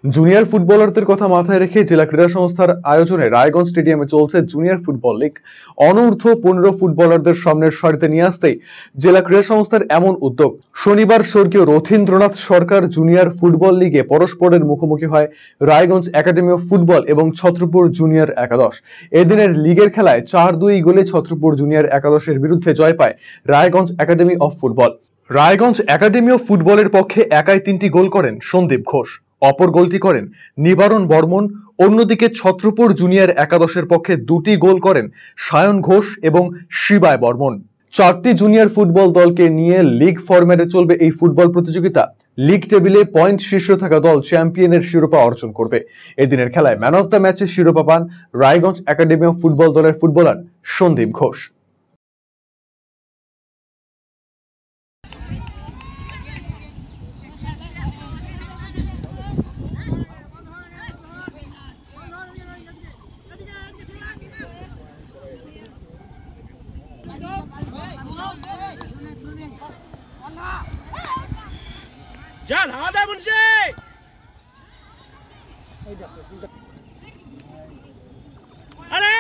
Junior ফুটবলারদের কথা মাথায় রেখে জেলা ক্রীড়া সংস্থার আয়োজনে রায়গঞ্জ স্টেডিয়ামে চলছে জুনিয়র ফুটবল লীগ। অনূর্ধ্ব 15 ফুটবলারদের সামনের সারিতে নিয়ে আসতেই জেলা ক্রীড়া সংস্থার এমন উদ্যোগ। শনিবার স্বর্গীয় রথীন্দ্রনাথ সরকার জুনিয়র ফুটবল লিগে পরস্পরের মুখোমুখি হয় রায়গঞ্জ একাডেমি অফ ফুটবল এবং ছত্রপুর জুনিয়র একাদশ। এদিনের লিগের খেলায় 4-2 গোলে ছত্রপুর জুনিয়র একাদশের বিরুদ্ধে জয় পায় Raiganj academy of football. Raiganj academy of ফুটবলের পক্ষে একাই 3টি গোল করেন সন্দীপ ঘোষ, অপর গোলটি করেন নিবারণ বর্মন। অন্যদিকে ছত্রপুর জুনিয়র একাদশের পক্ষে 2টি গোল করেন সায়ন ঘোষ এবং শিবায় বর্মন। 4টি জুনিয়র ফুটবল দলকে নিয়ে লিগ ফরম্যাটে চলবে এই ফুটবল প্রতিযোগিতা। লিগ টেবিলে পয়েন্ট শীর্ষে থাকা দল চ্যাম্পিয়নের শিরোপা অর্জন করবে। এদিনের খেলায় ম্যান অফ দ্য ম্যাচের শিরোপা পান রায়গঞ্জ একাডেমি অফ ফুটবল দলের ফুটবলার সন্দীপ ঘোষ। चल हाथ है मुंशी अरे